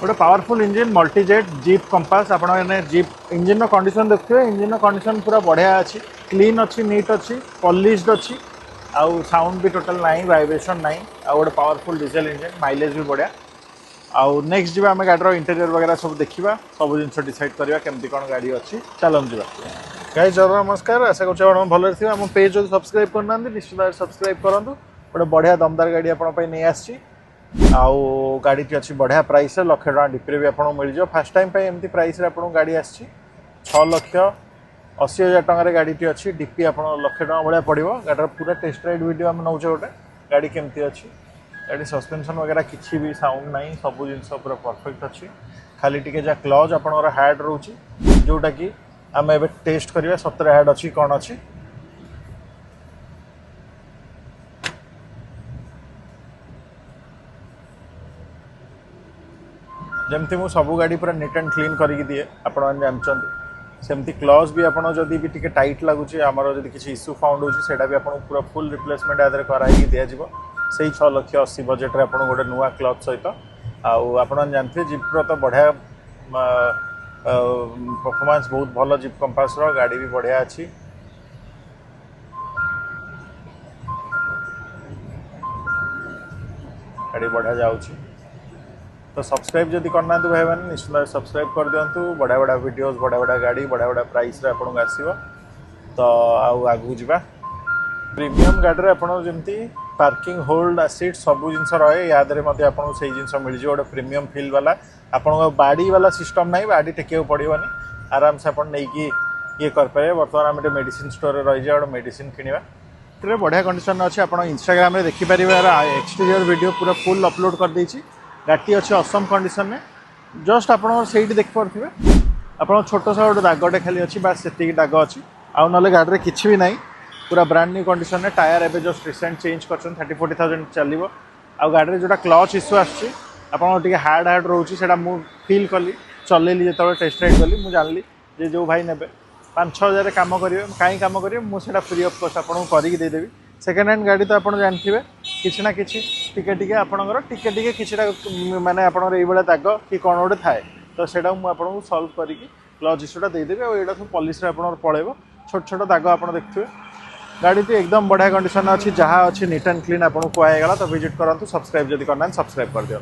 गोटे powerful engine Multijet jeep compass आप jeep engine condition देखिए इंजिन कंडीशन पूरा बढ़िया अच्छी क्लीन अच्छी नीट अच्छी पॉलिश्ड अच्छी आउ साउंड भी टोटल नाई वाइब्रेशन नाई आ गोटे पावरफुल डीजल इंजिन माइलेज भी बढ़िया आउ नेक्स्ट जी आम गाड़ी इंटेरियर वगैरह सब देखा सब जिन डिसाइड करवा केमती कौन गाड़ी अच्छी चलन जा गाइस जय नमस्कार आशा कर भल थी आम पेज जो सब्सक्राइब करना निश्चित भाव सब्सक्राइब करूँ गोटे बढ़िया दमदार गाड़ी आपंप नहीं आसी आउ गाड़ी अच्छी बढ़िया प्राइस है लक्षे टका डीपी भी आपको मिल जाए फास्ट टाइम एमती प्राइस आपको गाड़ी आसी 6,80,000 टकर गाड़ी अच्छी डीपी आप लक्षे टका भाया पड़ो गाड़ी पूरा टेस्ट राइड वीडियो आम नौचे गोटे गाड़ी केमती अच्छी गाड़ी सस्पेंशन वगैरह किसी भी साउंड ना सब जिन पूरा परफेक्ट अच्छी खाली टी जहाँ क्लच आप हार्ड रोचे जोटा कि आम ए टेस्ट करवा सतरे हार्ड अच्छी कौन अच्छी जमती मु सबू गाड़ी पूरा नीट एंड क्लीन करके दिए आपण जानते सेमती क्लच भी आपड़ जदि भी टी टाइट लगुच आमर जब किसी इश्यू फाउंड होता भी आपको पूरा फुल रिप्लेसमेंट आदि कराई दिज्व से 6,80,000 बजेट रे आपको गोटे नुआ क्लच सहित आप जानते जीप्र तो बढ़िया परफॉर्मेंस बहुत भल जीप कंपास गाड़ी भी बढ़िया अच्छी गाड़ी बढ़िया जाऊँगी तो सब्सक्राइब जदि करना भाई मैंने निश्चित सब्सक्राइब कर दिंतु बढ़िया बढ़िया वीडियोस बढ़िया बढ़िया गाड़ी बढ़िया बढ़िया प्राइस आपको आसो तो आगू जा प्रीमियम गाड़ी में आपड़ जमी पार्किंग होल्ड सीट सब जिन रहे याद आपको से जिन मिल जाए गोटे प्रीमियम फील वाला आपको बाड़ी वाला सिस्टम ना बाड़ी टेक पड़ोनी आराम से आप नहीं ये करें बर्तमान आम मेडिसिन स्टोर रही जाए गोटे मेडिसिन किणवा बढ़िया कंडीशन अच्छे आप इंस्टाग्राम में देखिपारे एक्सटीरियर वीडियो पूरा फुल अपलोड कर देछि गाड़ी अच्छी असम कंडीशन में जस्ट आप देखिपे आप छोट सा गोटे दागटे खाली अच्छी बास से दाग अच्छी आउ ना गाड़ी में किसी भी ना पूरा ब्रांड न्यू कंडीशन में टायर एवं जस्ट रिसेंट चेंज कर 30-40,000 चलो आ गाड़ी में जो क्लच इश्यू आटे हार्ड रोचे से फिल कली चलैली जो टेस्ट राइड कली मुझे जानली जो भाई ने 5,000 काम करेंगे कहीं काम करेंगे मुझे फ्री ऑफ कॉस्ट आपको करदेवी सेकेंड हैंड गाड़ी तो आप जानते किसी ना कि टिके आपंकर टिके कि माने आप दाग कि कौन गोटे थाए तो सेटा मुझे सल्व करके क्लच इश्यूटा देदेवी और यहाँ सब पॉलिश आप पड़ेब छोट छोट दाग आप देखिए गाड़ी तो एकदम बढ़िया कंडीशन अच्छी जहाँ अच्छी नीट एंड क्लीन आपको कहगला तो विजिट करूँ सब्सक्राइब जब करना सब्सक्राइब कर दिया।